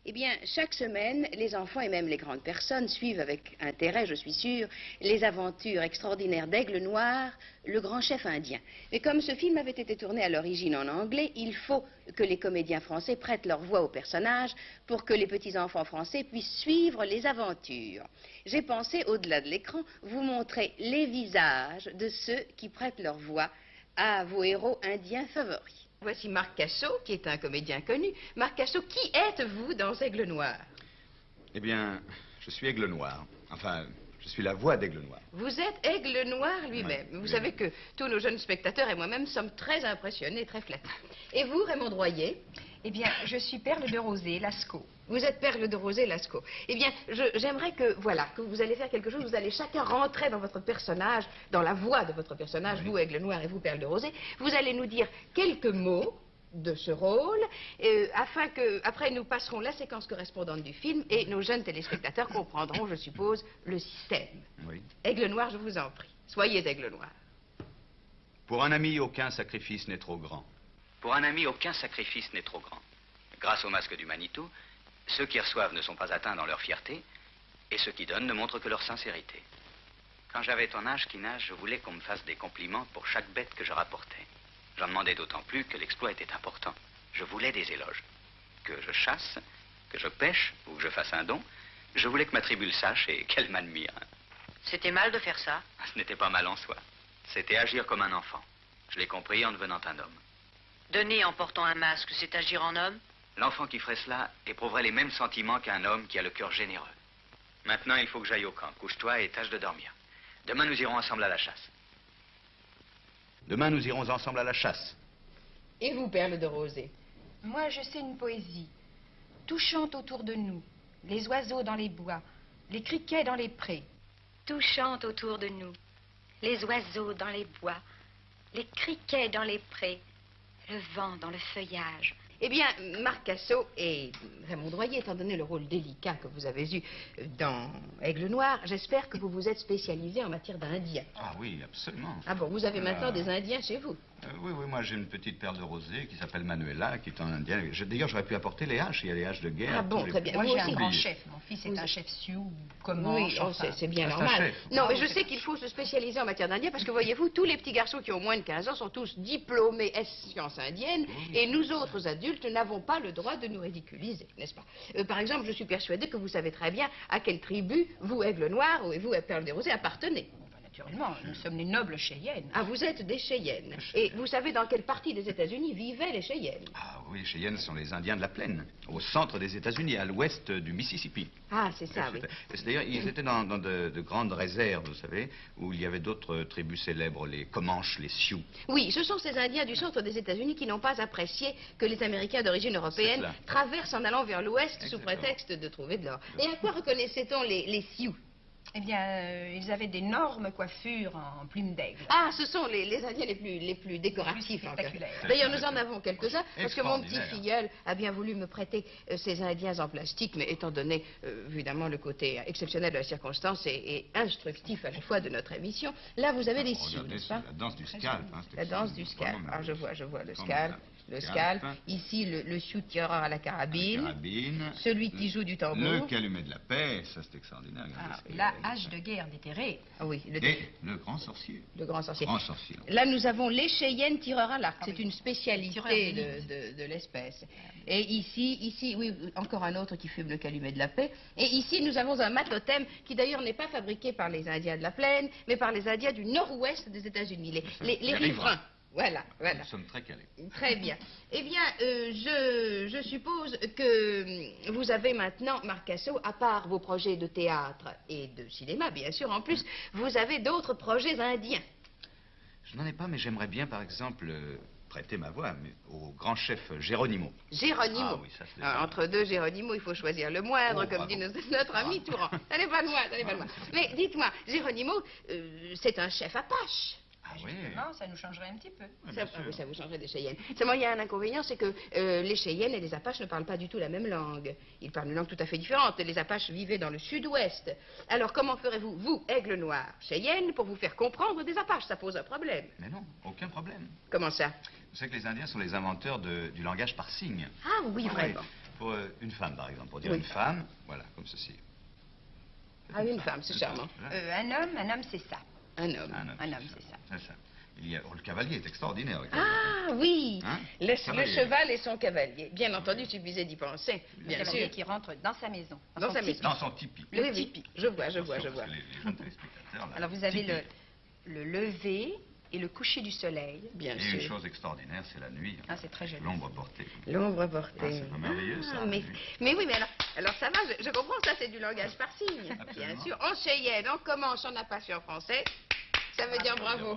Eh bien, chaque semaine, les enfants et même les grandes personnes suivent avec intérêt, je suis sûre, les aventures extraordinaires d'Aigle Noir, le grand chef indien. Mais comme ce film avait été tourné à l'origine en anglais, il faut que les comédiens français prêtent leur voix aux personnages pour que les petits-enfants français puissent suivre les aventures. J'ai pensé, au-delà de l'écran, vous montrer les visages de ceux qui prêtent leur voix à vos héros indiens favoris. Voici Marc Cassot, qui est un comédien connu. Marc Cassot, qui êtes-vous dans Aigle Noir? Eh bien, je suis Aigle Noir. Enfin, je suis la voix d'Aigle Noir. Vous êtes Aigle Noir lui-même. Oui, vous savez que tous nos jeunes spectateurs et moi-même sommes très impressionnés, très flattés. Et vous, Raymond Droyer? Eh bien, je suis Perle de Rosée, Lascaux. Vous êtes Perle de Rosée, Lascaux. Eh bien, j'aimerais que, voilà, que vous allez faire quelque chose, vous allez chacun rentrer dans votre personnage, dans la voix de votre personnage, vous, Aigle Noir, et vous, Perle de Rosée. Vous allez nous dire quelques mots de ce rôle, afin que, après, nous passerons la séquence correspondante du film, et nos jeunes téléspectateurs comprendront, je suppose, le système. Oui. Aigle Noir, je vous en prie. Soyez Aigle Noir. Pour un ami, aucun sacrifice n'est trop grand. Pour un ami, aucun sacrifice n'est trop grand. Grâce au masque du Manitou, ceux qui reçoivent ne sont pas atteints dans leur fierté, et ceux qui donnent ne montrent que leur sincérité. Quand j'avais ton âge, Quinage, je voulais qu'on me fasse des compliments pour chaque bête que je rapportais. J'en demandais d'autant plus que l'exploit était important. Je voulais des éloges. Que je chasse, que je pêche, ou que je fasse un don, je voulais que ma tribu le sache et qu'elle m'admire. C'était mal de faire ça? Ce n'était pas mal en soi. C'était agir comme un enfant. Je l'ai compris en devenant un homme. Donner en portant un masque, c'est agir en homme? L'enfant qui ferait cela éprouverait les mêmes sentiments qu'un homme qui a le cœur généreux. Maintenant, il faut que j'aille au camp. Couche-toi et tâche de dormir. Demain, nous irons ensemble à la chasse. Demain, nous irons ensemble à la chasse. Et vous, Perle de Rosée? Moi, je sais une poésie. Tout chante autour de nous. Les oiseaux dans les bois, les criquets dans les prés. Tout chante autour de nous. Les oiseaux dans les bois, les criquets dans les prés, le vent dans le feuillage. Eh bien, Marc Cassot et Raymond Droyer, étant donné le rôle délicat que vous avez eu dans Aigle Noir, j'espère que vous vous êtes spécialisé en matière d'Indien. Ah oui, absolument. Ah bon, vous avez maintenant des Indiens chez vous? Oui, moi j'ai une petite perle de rosée qui s'appelle Manuela, qui est en indien. D'ailleurs, j'aurais pu apporter les haches, il y a les haches de guerre. Ah bon, très bien. Moi, Vous j'ai un aussi? grand chef. Mon fils est un chef sioux, Comanche. Oui, enfin. c'est bien c'est un normal. chef. Non, mais je sais qu'il faut se spécialiser en matière d'Indien parce que, voyez-vous, tous les petits garçons qui ont moins de 15 ans sont tous diplômés sciences indiennes et nous autres adultes n'avons pas le droit de nous ridiculiser, n'est-ce pas? Par exemple, je suis persuadée que vous savez très bien à quelle tribu, vous, Aigle Noir, et vous, Perle des Rosées, appartenez. Naturellement, nous sommes les nobles Cheyennes. Ah, vous êtes des Cheyennes. Et vous savez dans quelle partie des États-Unis vivaient les Cheyennes? Ah oui, les Cheyennes sont les Indiens de la plaine, au centre des États-Unis, à l'ouest du Mississippi. Ah, c'est ça, oui. D'ailleurs, ils étaient dans de grandes réserves, vous savez, où il y avait d'autres tribus célèbres, les Comanches, les Sioux. Oui, ce sont ces Indiens du centre des États-Unis qui n'ont pas apprécié que les Américains d'origine européenne traversent en allant vers l'ouest sous prétexte de trouver de l'or. Et à quoi reconnaissait-on les Sioux? Eh bien, ils avaient d'énormes coiffures en plumes d'aigle. Ah, ce sont les Indiens les plus décoratifs. Les plus spectaculaires. D'ailleurs, nous en avons quelques-uns, parce que mon petit Extraordinaire. filleul a bien voulu me prêter ces Indiens en plastique, mais étant donné, évidemment, le côté exceptionnel de la circonstance et instructif à la fois de notre émission, là, vous avez des Sioux, Regardez, n'est-ce c'est pas? la danse du scalp. Hein, La danse du scalp. Alors, je vois le scalp. Le Scalp. scalp. Ici, le Sioux tireur à la carabine. Carabine. Celui qui joue du tambour. Le calumet de la paix, ça c'est extraordinaire. regardez Ah, ce qu'il y la a. hache de guerre déterrée. Ah oui, Et le grand sorcier. le grand sorcier. Grand sorcier. Là, nous avons les Cheyennes tireurs à l'arc. C'est une Tireurs spécialité d'élite. de l'espèce. Et ici, oui, encore un autre qui fume le calumet de la paix. Et ici, nous avons un matotem qui d'ailleurs n'est pas fabriqué par les Indiens de la plaine, mais par les Indiens du nord-ouest des États-Unis, les riverains. Voilà. Nous sommes très calés. Très bien. Eh bien, je suppose que vous avez maintenant, Marc Cassot, à part vos projets de théâtre et de cinéma, bien sûr, en plus, vous avez d'autres projets indiens. Je n'en ai pas, mais j'aimerais bien, par exemple, prêter ma voix au grand chef Géronimo. Géronimo. Ah oui, ça, c'est Alors, entre deux Géronimo, il faut choisir le moindre, Oh, comme bravo. dit notre ami Touran. N'allez pas loin, n'allez pas loin. Mais dites-moi, Géronimo, c'est un chef apache. Ah oui. Justement, ça nous changerait un petit peu. Oui, ça vous changerait des Cheyennes. Seulement, il y a un inconvénient, c'est que les Cheyennes et les Apaches ne parlent pas du tout la même langue. Ils parlent une langue tout à fait différente. Les Apaches vivaient dans le sud-ouest. Alors, comment ferez-vous, vous, Aigle Noir, Cheyenne, pour vous faire comprendre des Apaches? Ça pose un problème. Mais non, aucun problème. Comment ça? Vous savez que les Indiens sont les inventeurs du langage par signes. Ah oui, Ah vraiment. Pour une femme, par exemple. Pour dire Oui. une femme, voilà, comme ceci. Ah, une femme, c'est charmant. Voilà. Un homme, c'est ça. Un homme. Un homme, c'est ça. C'est ça. Il y a... oh, le cavalier est extraordinaire. Le Ah oui, Hein? le Cavalier. cheval et son cavalier. Bien entendu, il suffisait d'y penser, Le bien cavalier sûr. qui rentre dans sa maison. Dans son sa tipi. maison. Dans son tipi. Oui, oui, je vois, je vois, je Attention, vois. parce que les jeunes téléspectateurs, là, Alors vous avez tipi. le lever et le coucher du soleil. Bien Et une sûr. chose extraordinaire, c'est la nuit. Ah, c'est très joli. L'ombre portée. L'ombre portée. Ah, c'est pas merveilleux, ça, la mais, nuit. mais oui, mais alors ça va, je comprends, ça c'est du langage par signe. Bien Absolument. sûr, on cheyenne, on commence, on n'a pas su en français, ça veut dire bravo.